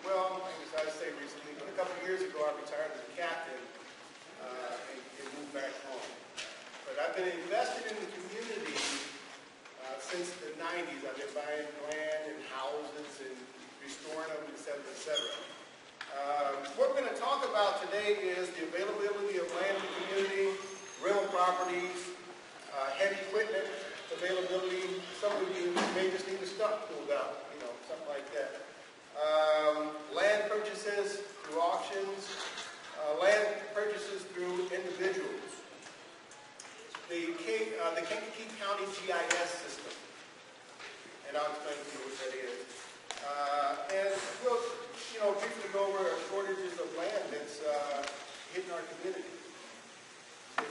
well, I guess I'd say recently, but a couple of years ago I retired as a captain and moved back home. But I've been invested in the community since the 90s. I've been buying land and houses and restoring them, et cetera, et cetera. What we're going to talk about today is the availability of land in the community, rental properties, heavy equipment availability. Some of you may just need a stump pulled out, something like that. Land purchases through auctions, land purchases through individuals. The Kankakee County GIS system, and I'll explain to you what that is. And we'll, briefly go over shortages of land that's hitting our community.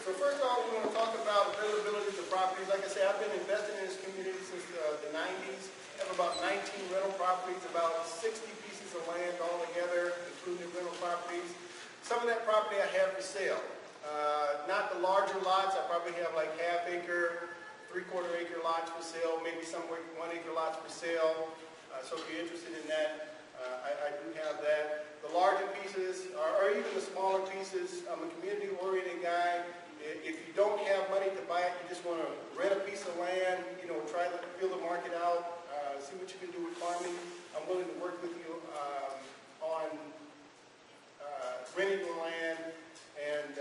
So first of all, we want to talk about availability of the properties. Like I said, I've been investing in this community since the 90s. I have about 19 rental properties, about 60 pieces of land altogether, including rental properties. Some of that property I have for sale. Not the larger lots. I probably have like half-acre, three-quarter-acre lots for sale, maybe some 1-acre lots for sale. So if you're interested in that, I do have that. The larger pieces, or even the smaller pieces, I'm a community-oriented guy. If you don't have money to buy it, you just want to rent a piece of land, try to feel the market out, see what you can do with farming. I'm willing to work with you on renting the land. And,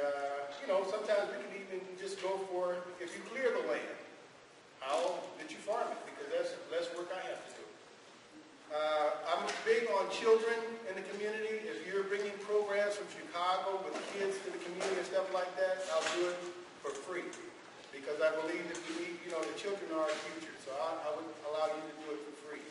sometimes we can even just go for, if you clear the land, how did you farm it? Because that's less work I have to do. I'm big on children in the community. If you're bringing programs from Chicago with kids to the community and stuff like that, I'll do it for free. Because I believe that we need, the children are our future. So I would allow you to do it for free.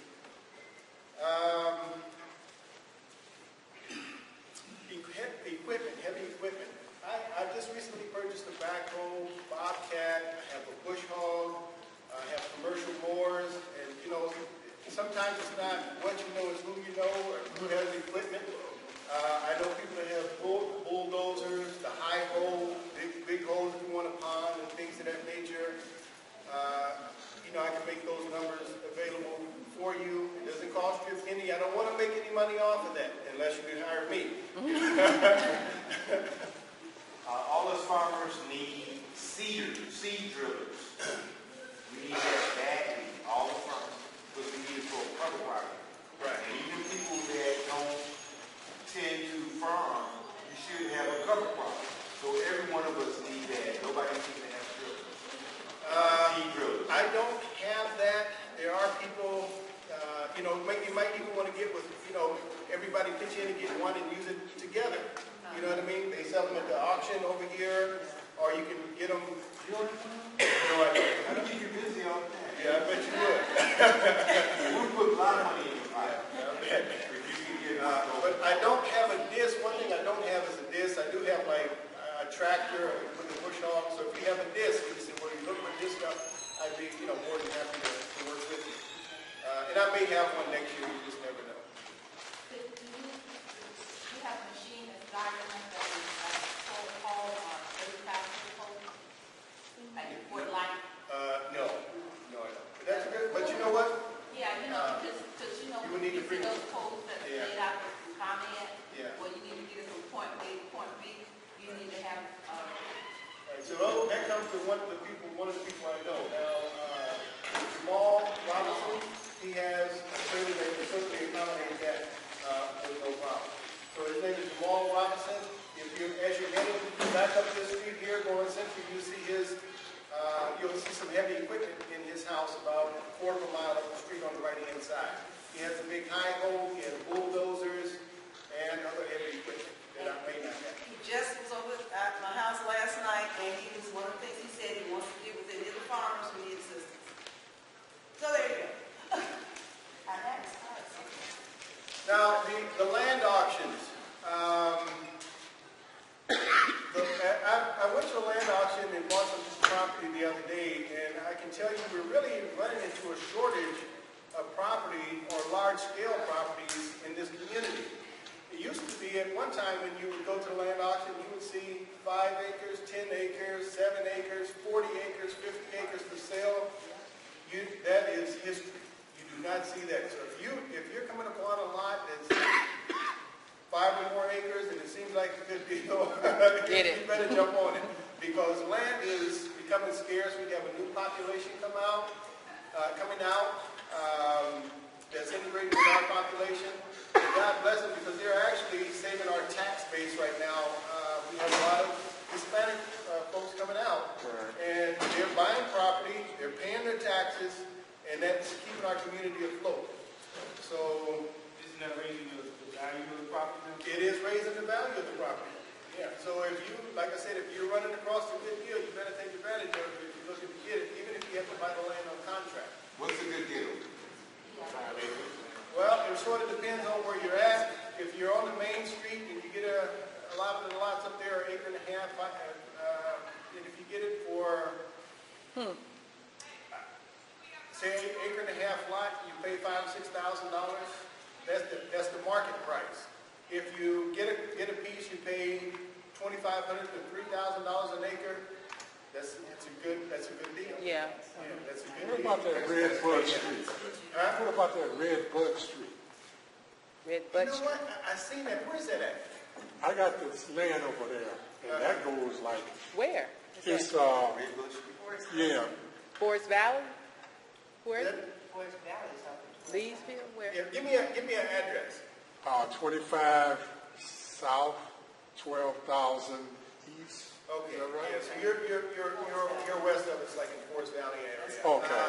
Equipment, heavy equipment. I just recently purchased a backhoe, bobcat. I have a bush hog. I have commercial mowers, and sometimes it's not what you know, it's who you know or who has the equipment. I know people that have bulldozers, the high hole, big holes if you want a pond and things of that nature. I can make those numbers available for you. It doesn't cost you a penny. I don't want to make any money off of that unless you can hire me. All us farmers need seed drillers. We need that badly, all the farmers, because we need it for a cover property. Right. And even people that don't tend to farm, you should have a cover property. So every one of us need that. Nobody needs to have drillers. Seed drillers. I don't have that. There are people, you might even want to get with, everybody pitch in and get one and use it together. You know what I mean? They sell them at the auction over here, or you can get them. You know what I mean? I don't think you're busy all the time. Yeah, I bet you would. We put a lot of money in the fire. But I don't have a disc. One thing I don't have is a disc. I do have like a tractor with a bush hog. So if you have a disc, you say, well, you look my disc up, I'd be more than happy to work with you. And I may have one next year. You just never know. Do you have a machine that's large enough that is whole or 30,000 whole? Like Fort Light? No, I don't. But that's good. But you know what? Yeah, because you would need to bring those poles that are laid out with comment. Yeah. Well, you need to get it from point A to point B. You need to have. Right, so that comes to one of the people I know. Now, Jamal Robinson, he has a trailer that can certainly accommodate that with no problem. So his name is Jamal Robinson. As you're heading back up this street here, going central, you'll see some heavy equipment in his house about a quarter of a mile up the street on the right-hand side. He has a big high hole, he has bulldozers, and other heavy equipment that I may not have. He just was over at my house last night, and he was one of the things he said he wants to get with any of the farmers who need assistance. So there you go. I had to start something. Now, the land auctions. I went to a land auction and bought some property the other day, and I can tell you we're really running into a shortage of property or large-scale properties in this community. It used to be at one time when you would go to the land auction, you would see 5 acres, 10 acres, 7 acres, 40 acres, 50 acres for sale. That is history. You do not see that. So if you're coming upon a lot that's 5 or more acres and it seems like a good deal, you better jump on it, because land is becoming scarce. We have a new population coming out. That's integrated with our population. God bless them, because they're actually saving our tax base right now. We have a lot of Hispanic folks coming out, and they're buying property, they're paying their taxes, and that's keeping our community afloat. So, Isn't that raising the value of the property? it is raising the value of the property. Yeah. So if you, like I said, if you're running across a good deal, you better take advantage of it if you're looking to get it, even if you have to buy the land on contract. What's a good deal? 5 acres. Well, it sort of depends on where you're at. If you're on the main street and you get a lot of the lots up there are 1.5 acres, and if you get it for, say, 1.5 acre lot, you pay $5,000 or $6,000. That's the market price. If you get a piece, you pay $2,500 to $3,000 an acre. That's a good deal. Yeah. That's a good What deal. about that Red Bud Street? Huh? What about that Red Bud Street? Red You Bud know Street. what? I seen that. Where's that at? I got this land over there, and that goes like, Where? it's, yeah, Forest Valley? Where? Is that- Forest Valley is up. Leesville? Where? Yeah, give me an address. 25 south, 12,000 east. Okay. Is that right? Yeah, so you're west of us, like in Forest Valley area. Okay.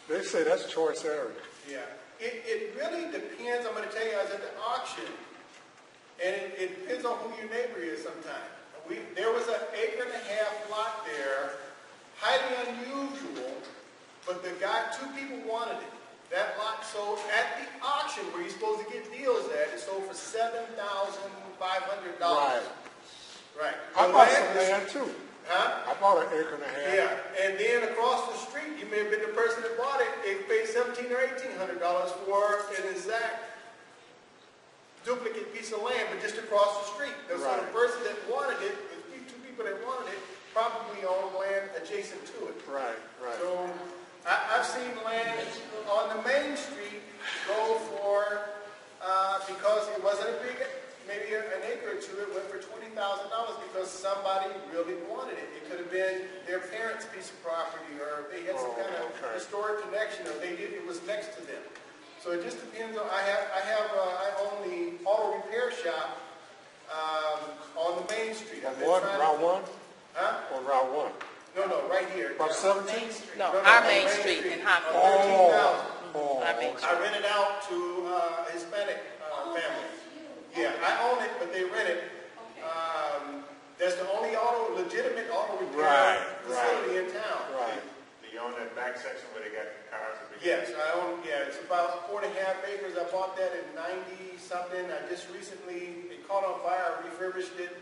They say that's choice area. Yeah. It really depends. I'm going to tell you, I was at the auction, and it depends on who your neighbor is sometimes. There was an 1.5 acre lot there, highly unusual, but two people wanted it. That lot sold at the auction, where you're supposed to get deals at, it sold for $7,500. Right. I bought some land too. Huh? I bought 1.5 acres. Yeah, and then across the street, you may have been the person that bought it. They paid $1,700 or $1,800 for an exact duplicate piece of land, but just across the street. So the person that wanted it, the two people that wanted it, probably owned land adjacent to it. Right. So I've seen land on the main street go for, because it wasn't a big, maybe an acre or two, it went for $20,000 because somebody really wanted it. It could have been their parents' piece of property, or they had some kind of historic connection, or it was next to them. So it just depends on. I own the auto repair shop on the main street. Route 1? Huh? On Route 1? No, right here. About 17? No, No, our on main Main street Street. in Hopkins. Oh, Our main I street. rent it out to a Hispanic family. Yeah, I own it, but they rent it. That's the only legitimate auto repair facility in town. Right. Do you own that back section where they got cars? Yes, I own. Yeah, it's about 4.5 acres. I bought that in '90 something. I just recently, it caught on fire. I refurbished it.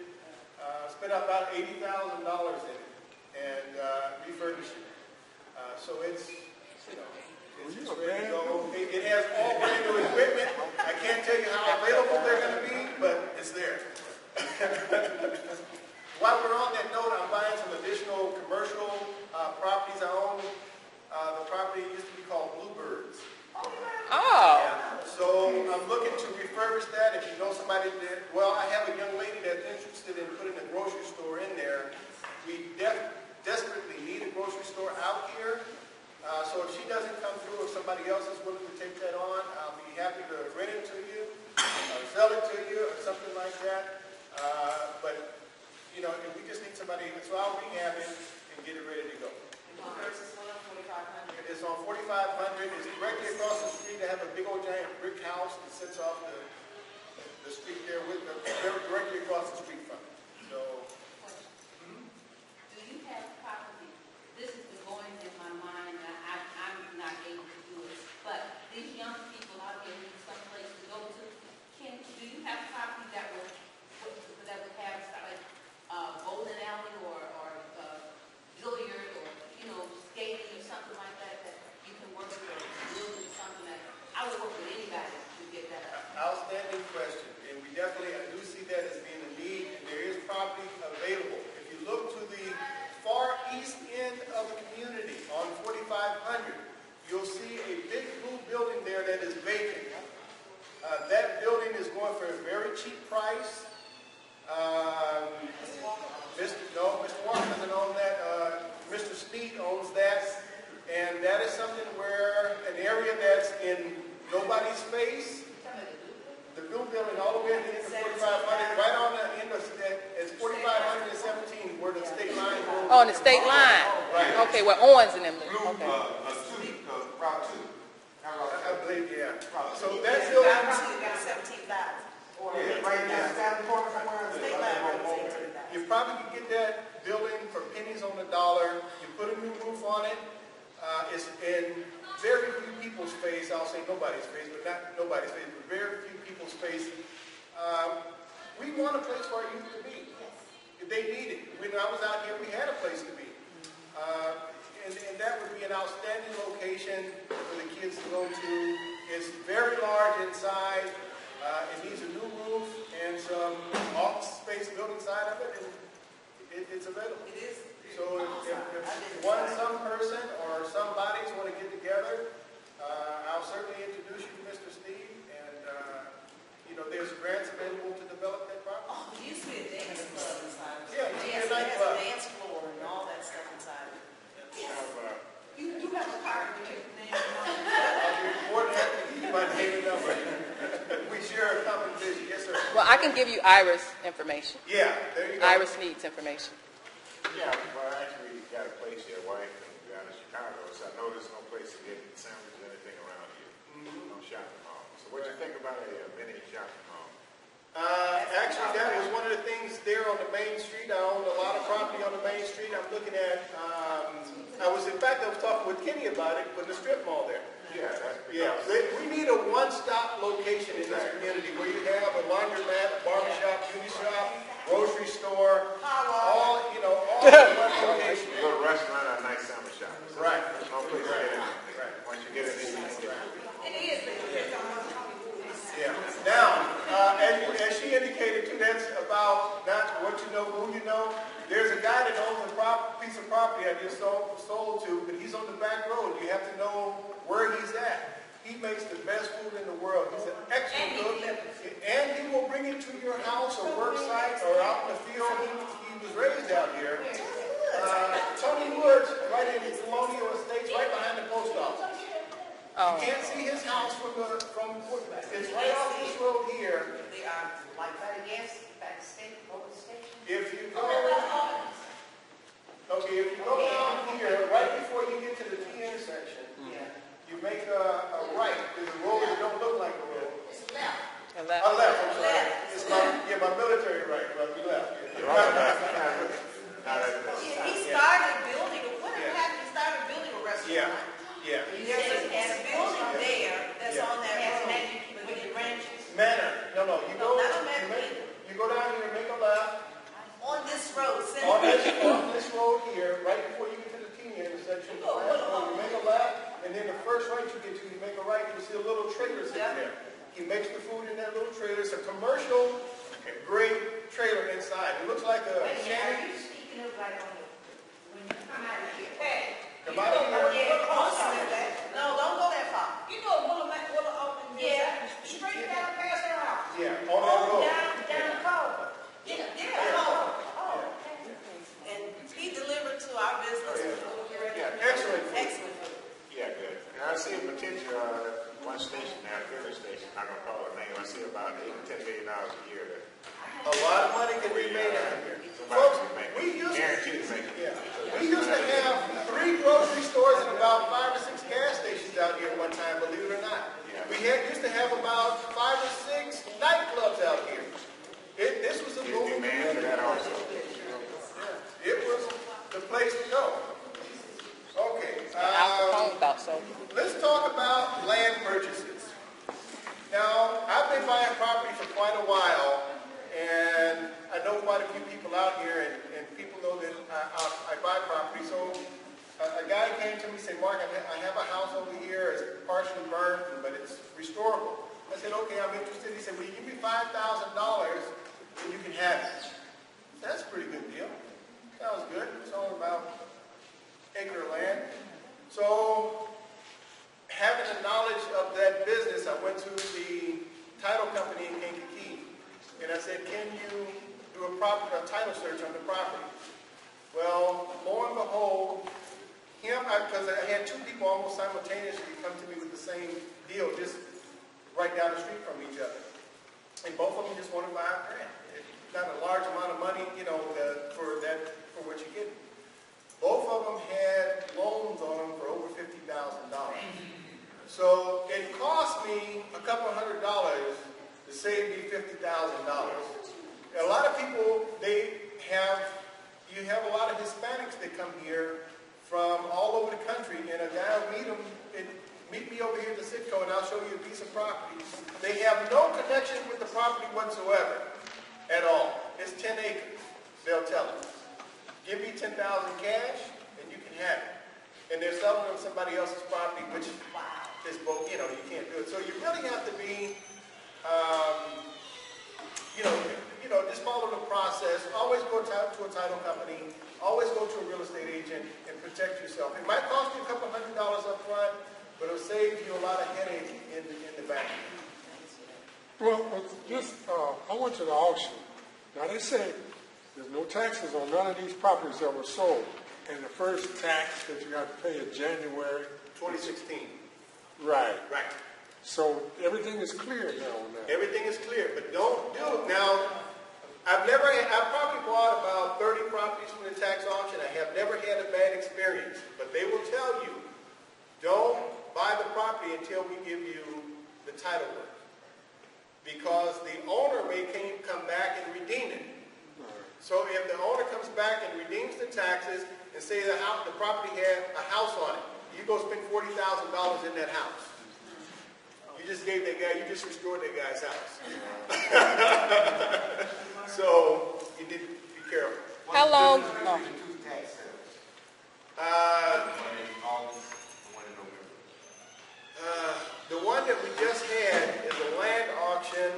Spent about $80,000 in it and refurbished it. So it's it's ready to go. It has all brand new equipment. I can't tell you how available they're going to be, but it's there. While we're on that note, I'm buying some additional commercial properties. I own the property used to be called Bluebirds. Oh. So I'm looking to refurbish that. If you know somebody that, I have a young lady that's interested in putting a grocery store in there. We desperately need a grocery store out here. So if she doesn't come through, if somebody else is willing to take that on, I'll be happy to rent it to you, or sell it to you, or something like that. But, if we just need somebody, so I'll rehab it and get it ready to go. It's on 4500. It's directly across the street. I have a big old giant brick house that sits off the street there directly across the street from it. So, Do you have property? This is the going in my mind. I'm not able to do it. But these young people out here need some place to go to. Do you have property that would have like bowling alley or billiard or skating or something like that you can work with, or building something that I would work with anybody to get that up. outstanding question. And I do see that as being a need in That building is going for a very cheap price. Mr. Walker doesn't own that. Mr. Speed owns that. And that is something where an area that's in nobody's face, the blue building all the way at the end of 4500, right on the end of, it's 4517 where the state line goes. Oh, on the state line. Right. Okay, where Owens and them live. Blue, Okay. Route 2. Not Route I believe, yeah. So Yeah, that Route building, 2 got 17,000. Or Yeah, right down the corner somewhere. State line runs 18,000. you probably could get that building for pennies on the dollar. You put a new roof on it. It's in very few people's face. I'll say nobody's face, but not nobody's face, but very few people's face. We want a place for our youth to be. They need it. When I was out here, we had a place to be. And that would be an outstanding location for the kids to go to. It's very large inside. It needs a new roof and some office space built inside of it, and it's available. It is. So if some person or some bodies want to get together, I'll certainly introduce you to Mr. Steve, and there's grants available to develop that property. Oh, it used to be a dance club inside. Yeah, it used to be a Yes, it has nightclub. a dance floor and all that stuff inside. You have a card with your name on it. I'll be more than happy to give you my name and number. We share a common vision. Yes, sir. Well, I can give you Iris information. Yeah, there you go. Iris needs information. Yeah, well, actually, we got a place here, wife, and we're out in Chicago, so I know there's no place to get sandwiches or anything around here. No shopping mall. So what you think about a mini shopping mall? Actually, that was one of the things there on the main street. I own a lot of property on the main street. I'm looking at, I was talking with Kenny about it, with the strip mall there. Yeah, that's Yeah, we need a one-stop location in this community where you have a laundromat, a barbershop, beauty shop, grocery store, all in one location. You go to a restaurant or a nice sandwich shop. So Right. There's no place to get in. Right. Once you get in, you can get in. It is. Yeah. Now, as she indicated too, that's about not what you know, who you know. There's a guy that owns a piece of property I just sold to, but he's on the back road. You have to know where he's at. He makes the best food in the world. He's an excellent cook. And he will bring it to your house or work site or out in the field. He was raised out here. Tony Woods, right in Colonial Estates, right behind the post office. Oh. You can't see his house from it's right off this road here. They are like By the gas, by the state, over the station. If you go down here, right before you get to the T intersection, you make a right. There's a road that don't look like a road. And A that, left, I'm sorry. It's my military right, but we left. He started building, what happened? He started building a restaurant. Yeah. There's a building there that's on that road with the ranches. Manor. No. You go down here and make a left. On this road, On this road here, right before you get to the T intersection, you make a left, and then the first right you get to, you make a right, you see a little trailer sitting there. He makes the food in that little trailer. It's a commercial grade trailer inside. It looks like a Are shanty. you speaking of like when you come out of here? Hey, Come out of here. No, don't go that far. you know Willa open Yeah. straight down past her house. Yeah, on that road. Down the culvert. And he delivered to our business. Excellent food. Excellent food. Yeah, good. And I see a potential, one station now, filling station, I'm not gonna call it name, I see about $8 to $10 million a year there. A lot of money can be made out here. Somebody Folks, can make we it. used Guaranteed to make it. we used to have 3 grocery stores and about 5 or 6 gas stations out here one time, believe it or not. Yeah. We used to have about 5 or 6 nightclubs out here. This was a There's booming demand for community. that also. It was the place to go. Okay. Al Capone thought so. Let's talk about land purchases. Now, I've been buying property for quite a while, and I know quite a few people out here, and people know that I buy property. So a guy came to me and said, Mark, I have a house over here. It's partially burned, but it's restorable. I said, okay, I'm interested. He said, will you give me $5,000 and you can have it? That's a pretty good deal. Sounds good. It's only about acre of land. So having the knowledge of that business, I went to the can you do a title search on the property? Well, lo and behold, because I had two people almost simultaneously come to me with the same deal, just right down the street from each other. And both of them just wanted $5,000. It's not a large amount of money, for what you get. Both of them had loans on them for over $50,000. So it cost me a couple $100 to save me $50,000. A lot of people, you have a lot of Hispanics that come here from all over the country, and a guy will meet them, meet me over here at the Citco, and I'll show you a piece of property. They have no connection with the property whatsoever at all. It's 10 acres, they'll tell them. Give me 10,000 cash, and you can have it. And they're selling them somebody else's property, which is both, you can't do it. So you really have to be, just follow the process. Always go to a title company. Always go to a real estate agent and protect yourself. It might cost you a couple $100 up front, but it'll save you a lot of headache in the back. Well, I went to the auction. Now they say there's no taxes on none of these properties that were sold. And the first tax that you got to pay in January 2016. Right. Right. So everything is clear now on that. Everything is clear, but don't do it. Now, I've probably bought about 30 properties from the tax auction. I have never had a bad experience, but they will tell you, don't buy the property until we give you the title work. Because the owner may come back and redeem it. So if the owner comes back and redeems the taxes and say the property had a house on it, you go spend $40,000 in that house. You just gave that guy, you just restored that guy's house. So you need to be careful. How long? One in two tax sales. One in August, one in November. The one that we just had is a land auction.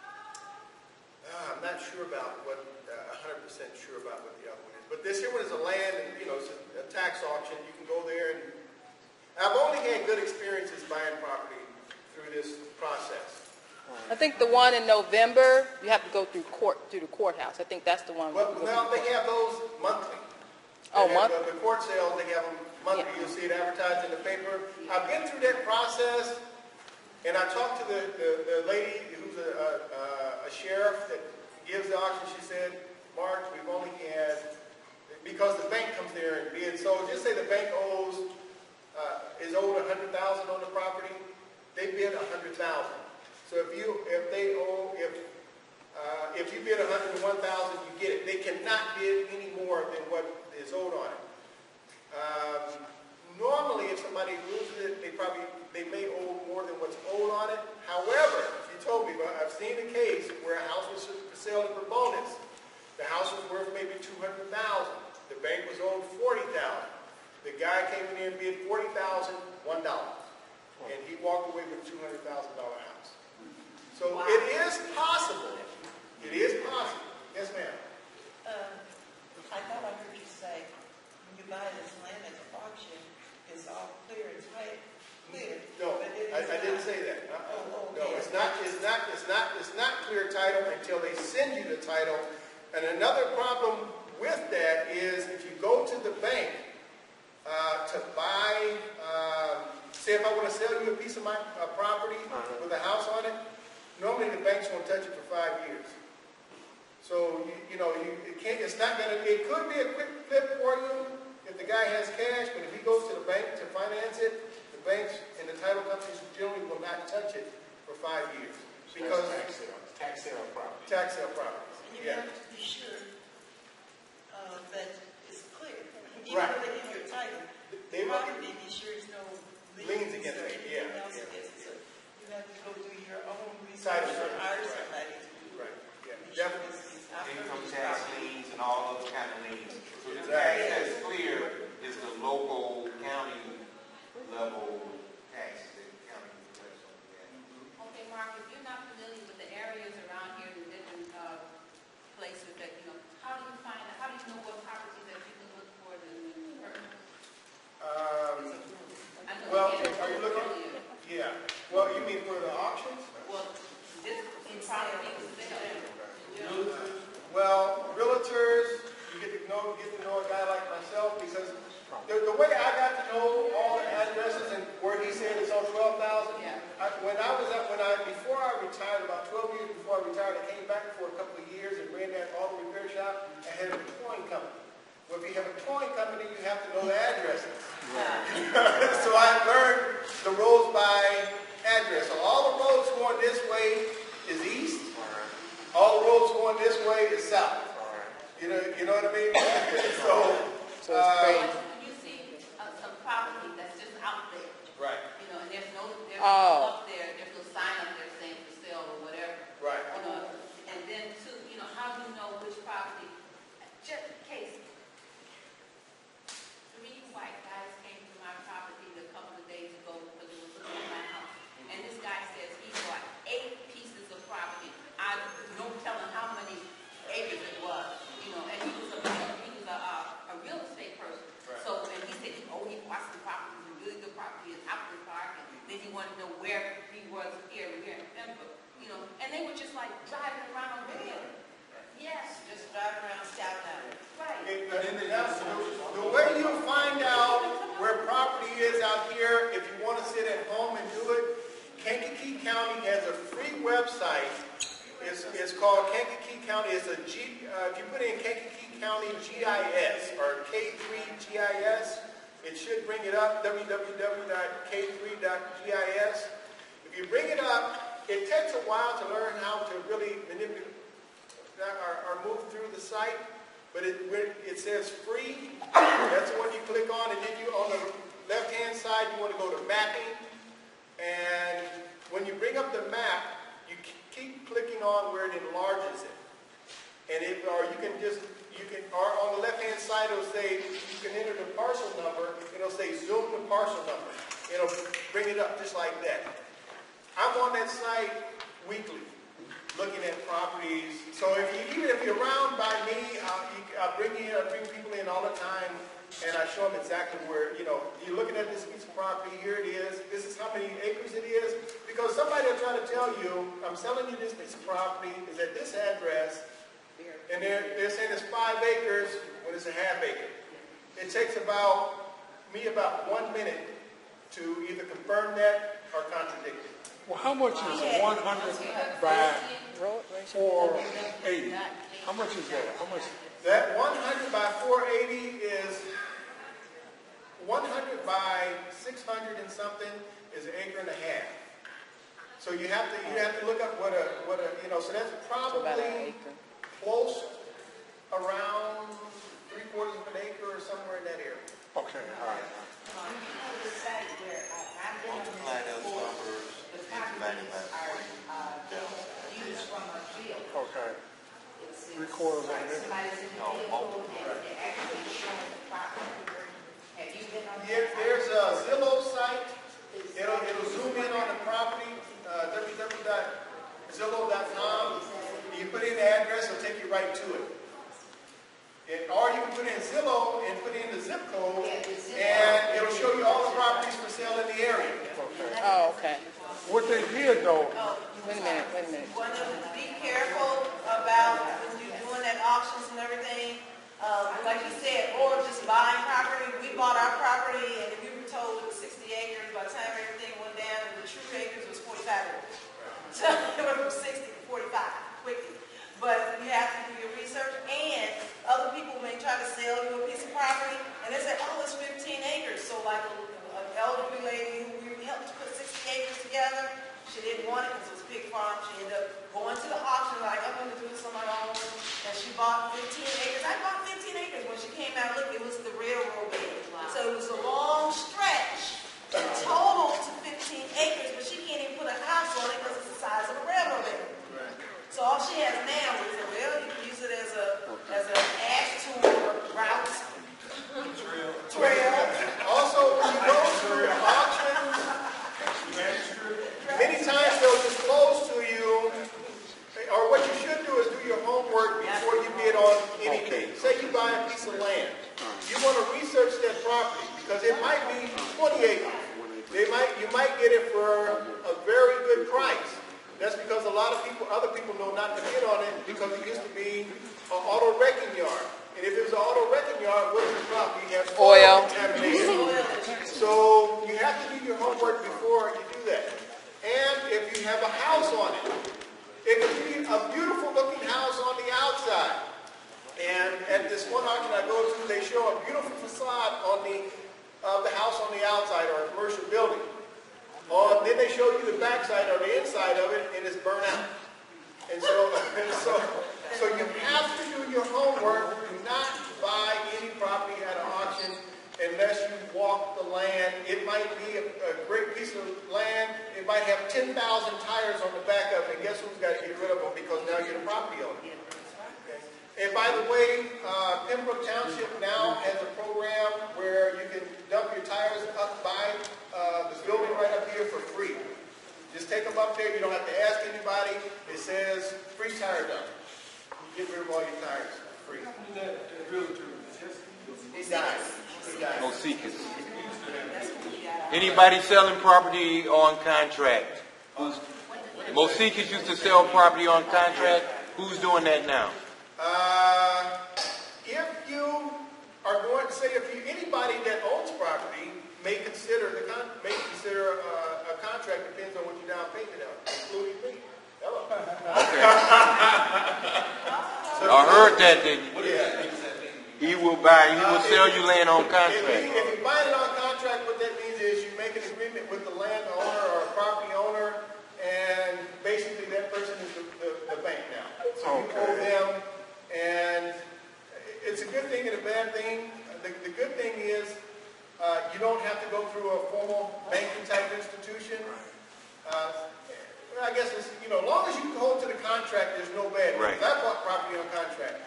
I'm not sure about 100% sure about what the other one is. But this here one is a land, and it's a tax auction. You can go there, and I've only had good experiences buying property through this process. I think the one in November, you have to go through the courthouse. I think that's the one. Well, now they have those monthly. Oh, They have monthly? The court sales, they have them monthly. Yeah. You'll see it advertised in the paper. I've been through that process, and I talked to the lady who's a sheriff that gives the auction. She said, Mark, we've only had, because the bank comes there and bids. So just say the bank is owed $100,000 on the property. They bid $100,000. So if you bid $101,000, you get it. They cannot bid any more than what is owed on it. Normally, if somebody loses it, they may owe more than what's owed on it. However, if you told me, but I've seen a case where a house was for sale for bonus. The house was worth maybe $200,000. The bank was owed $40,000. The guy came in there and bid $40,001, and he walked away with a $200,000 house. So it is possible. It is possible. Yes, ma'am. I thought I heard you say, when you buy this land at the auction, it's all clear and tight, clear. No, but it is I didn't not. say that. Oh, okay. No, it's not clear title until they send you the title. And another problem with that is if you go to the bank to buy, say if I want to sell you a piece of my property with a house on it, normally the banks won't touch it for 5 years. So it could be a quick flip for you if the guy has cash, but if he goes to the bank to finance it, the banks and the title companies generally will not touch it for 5 years. Because Tax sale property. tax sale properties. You Yeah. have to be sure that it's clear. Even Right. though they give you a title, They will property, be sure there's no Liens against or it, anything yeah, else yeah. against it. So you have to go do your own Title research or search, hire right. somebody to Right. Yeah. be sure Definitely. this is out Income of tax property. liens and all those kind of liens. So the Exactly. tax that's clear is the local county level tax that the county collects on that. Okay, Mark, if you're not familiar with the areas around here, the different places that, how do you know what properties that you can look for to purchase? I know Well, you had are you looking? earlier. Yeah. Well, you mean for the auctions? Well, this property was there. the way I got to know all the addresses and where he said it's on 12,000, Yeah. before I retired, about 12 years before I retired, I came back for a couple of years and ran that auto repair shop. I had a towing company. Well, if you have a towing company, you have to know the addresses. So I learned the roads by address. So all the roads going this way is east. All the roads going this way is south. You know what I mean? So it's crazy. When you see some property that's just out there, Right. you know, and there's no Oh. up there, there's no sign up there saying for sale or whatever. Right. You know, and then too, you know, how do you know which property? Just in case, 3 white guys came to my property a couple of days ago because it was looking at my house. And this guy says he bought 8 pieces of property. I don't tell him how many acres it was, you know, and he was a real estate person. Right. So, and he said, he bought some property, some really good property in Upland Park, and then he wanted to know where he was here in Pembroke, you know, and they were just like driving around there. Yes, Just drive around scouting out. right. The way you find out where property is out here, if you want to sit at home and do it, Kankakee County has a free website. It's called Kankakee County. It's a if you put in Kankakee County GIS or K3 GIS, it should bring it up, www.k3.gis. If you bring it up, it takes a while to learn how to really manipulate or move through the site, but it says free. That's the one you click on, and then you on the left-hand side, you want to go to mapping, and when you bring up the map, you keep clicking on where it enlarges it. And or on the left-hand side, it'll say, you can enter the parcel number, it'll say zoom the parcel number. It'll bring it up just like that. I'm on that site weekly, looking at properties. So even if you're around by me, I bring people in all the time, and I show them exactly where, you're looking at this piece of property, here it is, this is how many acres it is, because somebody will try to tell you, I'm selling you this piece of property, is at this address, and they're saying it's 5 acres when it's a half acre. It takes about 1 minute to either confirm that or contradict it. Well, how much is 100 by 480? How much is that? How much? That 100 by 480 is 100 by 600 and something is 1.5 acres. So you have to look up what a so that's probably close around 3/4 of an acre or somewhere in that area. Okay, all right. The site where I've been on this before, the properties are used from a field. Okay. It's 3/4 of an acre. somebody's in the field, and they're actually showing the property. Have you been on that? There's a Zillow site. It'll zoom in on the property, www.zillow.com. You put in the address, it'll take you right to it. Or you can put in Zillow and put in the zip code, and it'll show you all the properties for sale in the area. Okay. Oh, okay. What they did though, Wait a minute. One of them, be careful about when you're doing that auctions and everything. Like you said, or just buying property. We bought our property, and if you were told it was 60 acres, by the time everything went down, the true acres was 45 acres. So it went from 60 to 45 quickly. But you have to do your research, and other people may try to sell you a piece of property, and they say, oh, it's 15 acres. So like an elderly lady who we helped put 60 acres together, she didn't want it because it was a pig farm. She ended up going to the auction like, I'm going to do this on my own, and she bought 15 acres. I bought 15 acres. When she came out, look, it was the railroad bed. Wow. So it was a long stretch, total to 15 acres, but she can't even put a house on it because it's the size of a railroad bed. So all she has now is you can use it as an ash tool, route, trail. Also, when you go to auctions, many times they'll disclose to you, or what you should do is do your homework before you bid on anything. Say you buy a piece of land. You want to research that property because it might be 20 acres. You might get it for a very good price. That's because other people know not to bid on it because it used to be an auto wrecking yard. And if it was an auto wrecking yard, what is the problem? You have Oil. contamination. So you have to do your homework before you do that. And if you have a house on it, it could be a beautiful looking house on the outside. And at this one auction I go to, they show a beautiful facade on the house on the outside, or a commercial building. Then they show you the backside or the inside of it, and it's burnt out. And so you have to do your homework. Do not buy any property at an auction unless you walk the land. It might be a great piece of land. It might have 10,000 tires on the back of it. And guess who's got to get rid of them because now you're the property owner. Okay. And by the way, Pembroke Township now has a program where you can dump your tires up by the building right up here for free. Just take them up there. You don't have to ask anybody. It says free tire dump. You get rid of all your tires free. He died. Mosicas. Anybody selling property on contract? Mosicas used to sell property on contract. Who's doing that now? If you are going to say, anybody that owns property may consider a contract, depends on what your down payment is, including me. Hello. Okay. I heard that, didn't you? Yeah. He will sell you land on contract. If you buy it on contract, what that means is you make an agreement with the landowner or a property owner, and basically that person is the bank now. So you owe them, and it's a good thing and a bad thing. The good thing is you don't have to go through a formal banking type institution. I guess it's, as long as you hold to the contract, there's no bad. Right. I bought property on contract,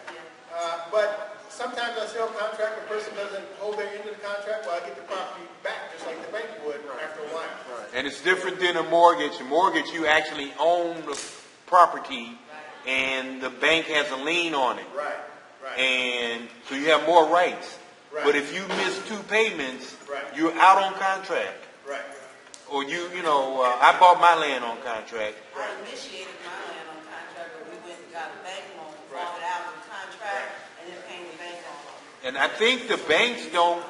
but sometimes I sell contract, the person doesn't hold their end of the contract, well, I get the property back just like the bank would after a while. Right. And it's different than a mortgage. A mortgage, you actually own the property, and the bank has a lien on it. Right. And so you have more rights. Right. But if you miss 2 payments, right, you're out on contract. Right. Or I bought my land on contract. I initiated my land on contract, but we went and got a bank loan, bought it out of the contract, and then paying the bank loan. And I think the banks don't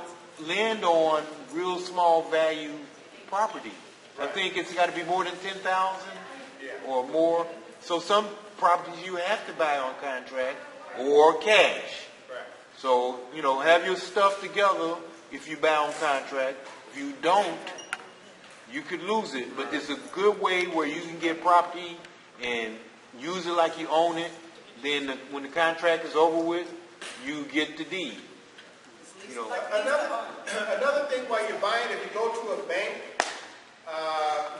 lend on real small value property. Right. I think it's got to be more than 10,000 or more. So some properties you have to buy on contract or cash. Right. So, have your stuff together if you buy on contract. If you don't, you could lose it. But it's a good way where you can get property and use it like you own it. Then when the contract is over with, you get the deed. Another thing while you're buying, if you go to a bank,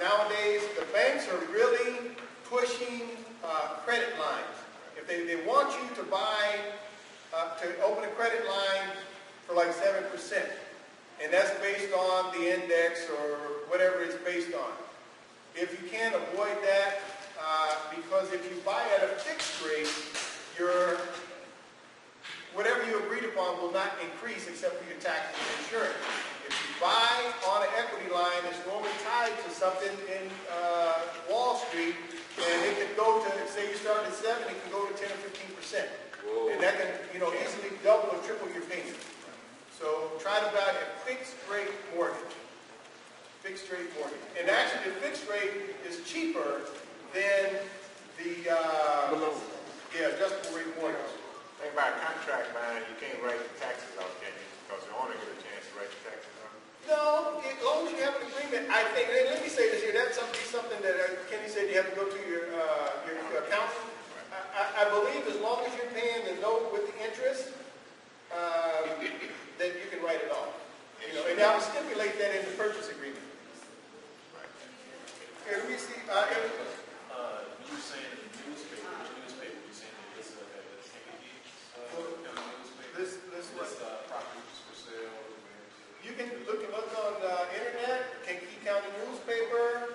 nowadays the banks are really pushing credit lines. If they want you to buy, to open a credit line for like 7%, and that's based on the index or whatever it's based on. If you can avoid that, because if you buy at a fixed rate, whatever you agreed upon will not increase except for your taxes and insurance. If you buy on an equity line, it's normally tied to something in Wall Street, and it can go to, say you start at 7, it can go to 10 or 15%. Whoa. And that can, easily double or triple your payment. So try to buy a fixed rate mortgage. Fixed rate mortgage. And actually the fixed rate is cheaper than the adjustable rate mortgage. Think about contract buying, you can't write the taxes off, can you? Because the owner get a chance to write the taxes off. No, as long as you have an agreement, I think, and let me say this here, that's something that Kenny said you have to go to your accountant. I believe as long as you're paying the note with the interest, then you can write it off. And I will stipulate that in the purchase agreement. Here, let me see. You were saying in the newspaper, you saying that this property was for sale. You can look on the internet, Kankakee County newspaper,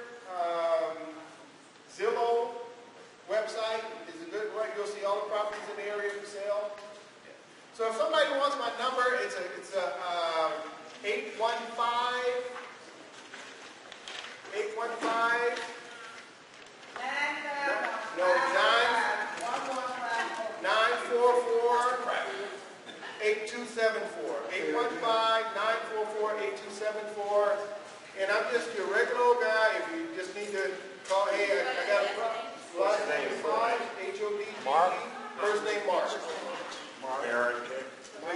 Zillow website is a good one. You'll see all the properties in the area for sale. So if somebody wants my number, it's a 815 944 I'm just your regular old guy. If you just need to call, hey, I got a problem. Last name is Hodge, H-O-D-G-E. Mark. First name Mark. So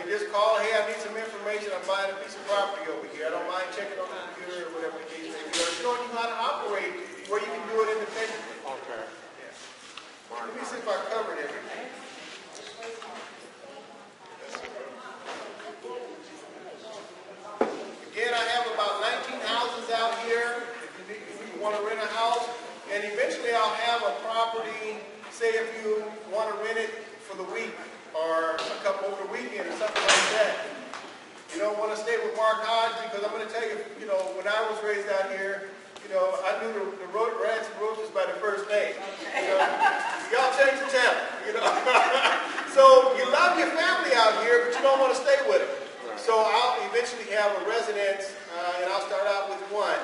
you just call, hey, I need some information. I'm buying a piece of property over here. I don't mind checking on the computer or whatever the case may be. Or showing you how to operate where you can do it independently. Okay. Let me see if I covered everything. Again, I have about 19 houses out here if you want to rent a house. And eventually I'll have a property, say if you want to rent it for the week or a couple over the weekend or something like that. You don't want to stay with Mark Hodge because I'm going to tell you, when I was raised out here, I knew the rats and roaches by the first name. Y'all change the town, So you love your family out here, but you don't want to stay with them. So I'll eventually have a residence, and I'll start out with one,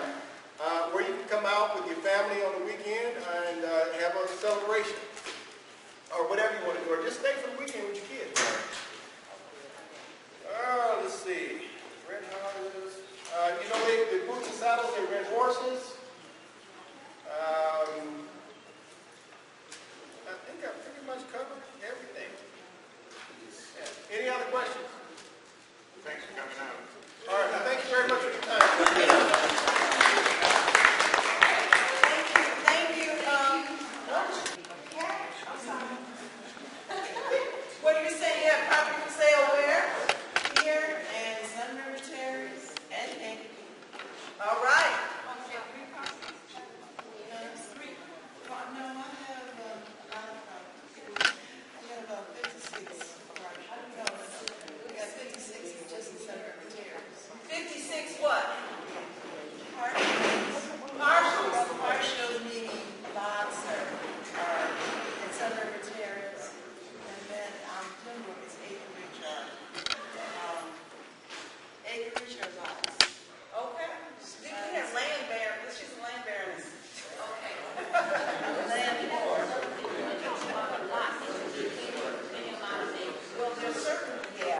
where you can come out with your family on the weekend and have a celebration. Or whatever you want to do, or just stay for the weekend with your kids. Let's see. Rent houses. The boots and saddles, they rent horses.